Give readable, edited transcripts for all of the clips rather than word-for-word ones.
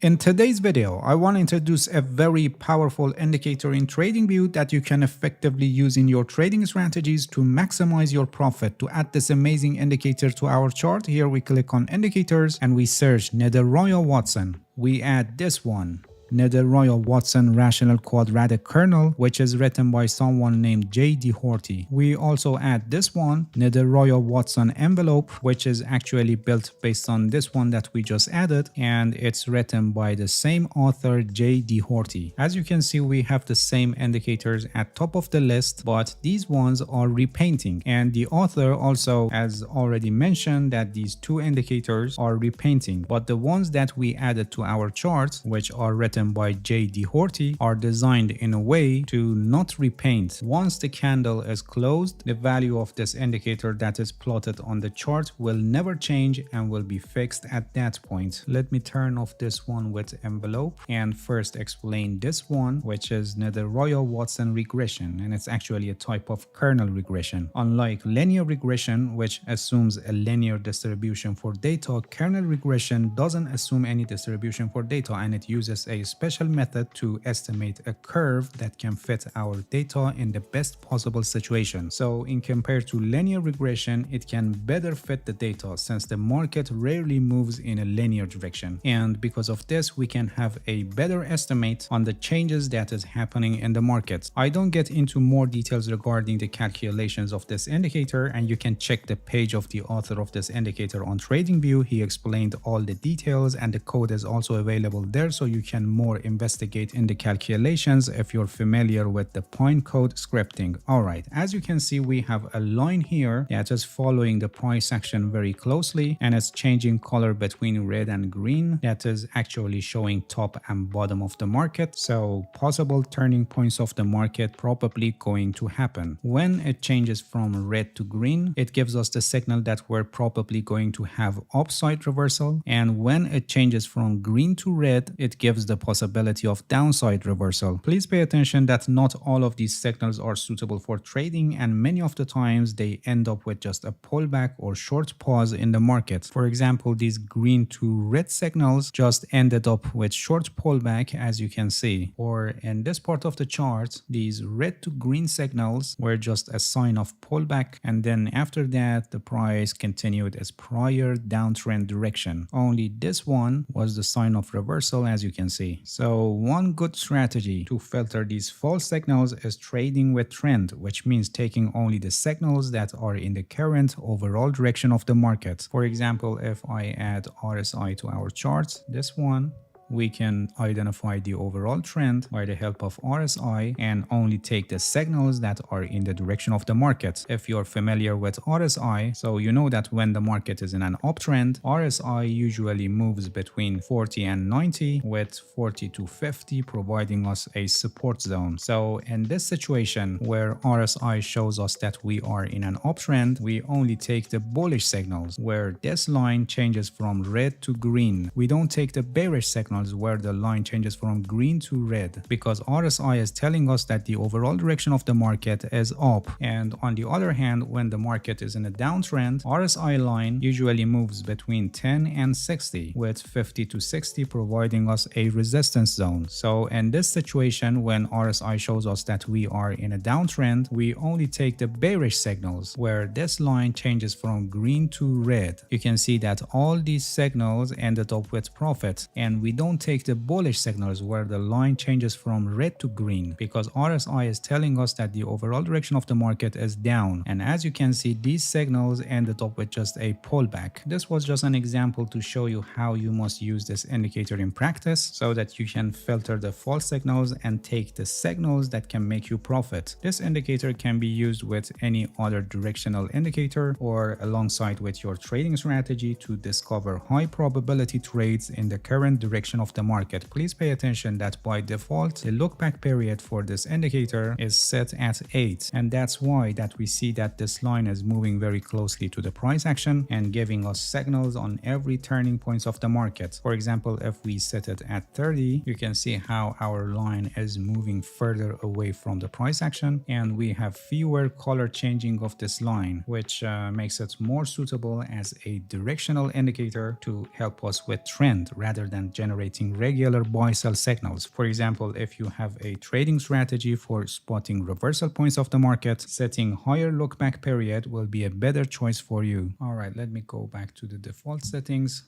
In today's video, I want to introduce a very powerful indicator in TradingView that you can effectively use in your trading strategies to maximize your profit. To add this amazing indicator to our chart, here we click on indicators and we search Nether-Royal-Watson. We add this one. Nether-Royal-Watson Rational Quadratic Kernel, which is written by someone named J.D. Horty. We also add this one, Nether-Royal-Watson Envelope, which is actually built based on this one that we just added, and it's written by the same author, J.D. Horty. As you can see, we have the same indicators at top of the list, but these ones are repainting, and the author also has already mentioned that these two indicators are repainting, but the ones that we added to our chart, which are written by J.D. Horty, are designed in a way to not repaint. Once the candle is closed, the value of this indicator that is plotted on the chart will never change and will be fixed at that point. Let me turn off this one with envelope and first explain this one, which is Nether-Royal-Watson regression, and it's actually a type of kernel regression. Unlike linear regression, which assumes a linear distribution for data, kernel regression doesn't assume any distribution for data, and it uses a special method to estimate a curve that can fit our data in the best possible situation. So in compared to linear regression, it can better fit the data since the market rarely moves in a linear direction. And because of this, we can have a better estimate on the changes that is happening in the market. I don't get into more details regarding the calculations of this indicator, and you can check the page of the author of this indicator on TradingView. He explained all the details and the code is also available there, so you can more investigate in the calculations if you're familiar with the point code scripting. Alright, as you can see, we have a line here that is following the price action very closely, and it's changing color between red and green. That is actually showing top and bottom of the market, so possible turning points of the market probably going to happen. When it changes from red to green, it gives us the signal that we're probably going to have upside reversal, and when it changes from green to red, it gives the possibility of downside reversal. Please pay attention that not all of these signals are suitable for trading, and many of the times they end up with just a pullback or short pause in the market. For example, these green to red signals just ended up with short pullback, as you can see. Or in this part of the chart, these red to green signals were just a sign of pullback, and then after that the price continued its prior downtrend direction. Only this one was the sign of reversal, as you can see. So one good strategy to filter these false signals is trading with trend, which means taking only the signals that are in the current overall direction of the market. For example, if I add RSI to our chart, this one, we can identify the overall trend by the help of RSI and only take the signals that are in the direction of the market. If you're familiar with RSI, so you know that when the market is in an uptrend, RSI usually moves between 40 and 90, with 40 to 50 providing us a support zone. So in this situation where RSI shows us that we are in an uptrend, we only take the bullish signals where this line changes from red to green. We don't take the bearish signals where the line changes from green to red, because RSI is telling us that the overall direction of the market is up. And on the other hand, when the market is in a downtrend, RSI line usually moves between 10 and 60, with 50 to 60 providing us a resistance zone. So in this situation, when RSI shows us that we are in a downtrend, we only take the bearish signals where this line changes from green to red. You can see that all these signals ended up with profit, and we don't take the bullish signals where the line changes from red to green, because RSI is telling us that the overall direction of the market is down. And as you can see, these signals ended up with just a pullback. This was just an example to show you how you must use this indicator in practice so that you can filter the false signals and take the signals that can make you profit. This indicator can be used with any other directional indicator or alongside with your trading strategy to discover high probability trades in the current direction of the market. Please pay attention that by default, the look back period for this indicator is set at 8, and that's why that we see that this line is moving very closely to the price action and giving us signals on every turning points of the market. For example, if we set it at 30, you can see how our line is moving further away from the price action, and we have fewer color changing of this line, which makes it more suitable as a directional indicator to help us with trend rather than generate generating regular buy-sell signals. For example, if you have a trading strategy for spotting reversal points of the market, setting higher look-back period will be a better choice for you. All right, let me go back to the default settings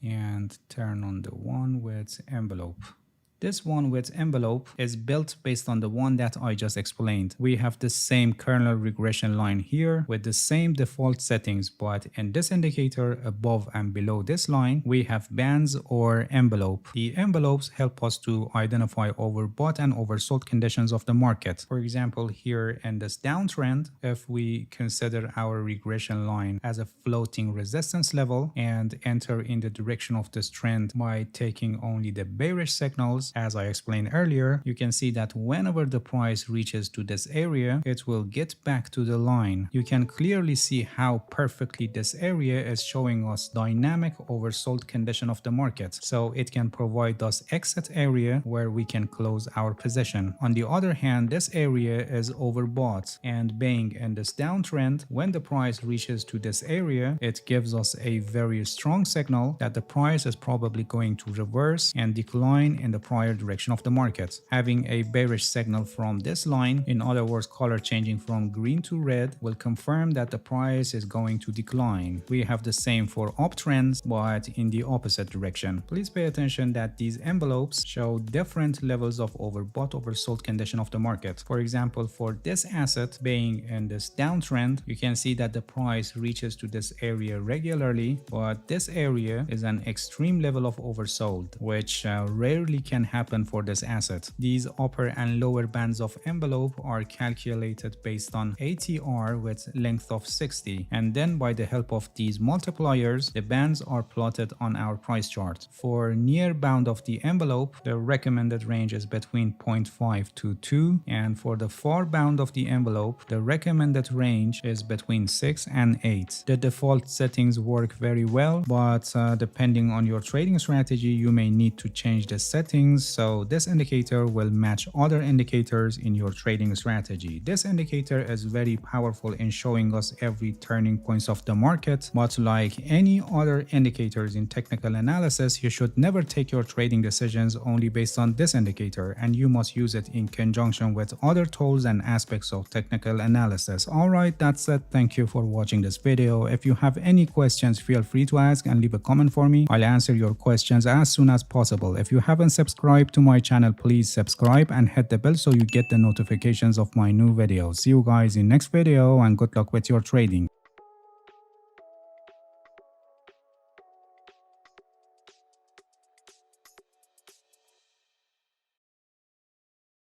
and turn on the one with envelope. This one with envelope is built based on the one that I just explained. We have the same kernel regression line here with the same default settings, but in this indicator above and below this line, we have bands or envelope. The envelopes help us to identify overbought and oversold conditions of the market. For example, here in this downtrend, if we consider our regression line as a floating resistance level and enter in the direction of this trend by taking only the bearish signals, as I explained earlier, you can see that whenever the price reaches to this area, it will get back to the line. You can clearly see how perfectly this area is showing us dynamic oversold condition of the market. So it can provide us exit area where we can close our position. On the other hand, this area is overbought, and being in this downtrend, when the price reaches to this area, it gives us a very strong signal that the price is probably going to reverse and decline in the prior direction of the market. Having a bearish signal from this line, in other words color changing from green to red, will confirm that the price is going to decline. We have the same for uptrends but in the opposite direction. Please pay attention that these envelopes show different levels of overbought oversold condition of the market. For example, for this asset being in this downtrend, you can see that the price reaches to this area regularly, but this area is an extreme level of oversold, which rarely can happen for this asset. These upper and lower bands of envelope are calculated based on ATR with length of 60, and then by the help of these multipliers, the bands are plotted on our price chart. For near bound of the envelope, the recommended range is between 0.5 to 2, and for the far bound of the envelope, the recommended range is between 6 and 8. The default settings work very well, but depending on your trading strategy, you may need to change the settings so this indicator will match other indicators in your trading strategy. This indicator is very powerful in showing us every turning points of the market, but like any other indicators in technical analysis, you should never take your trading decisions only based on this indicator, and you must use it in conjunction with other tools and aspects of technical analysis. Alright, that's it. Thank you for watching this video. If you have any questions, feel free to ask and leave a comment for me. I'll answer your questions as soon as possible. If you haven't subscribed to my channel, please subscribe and hit the bell so you get the notifications of my new videos. See you guys in next video, and good luck with your trading.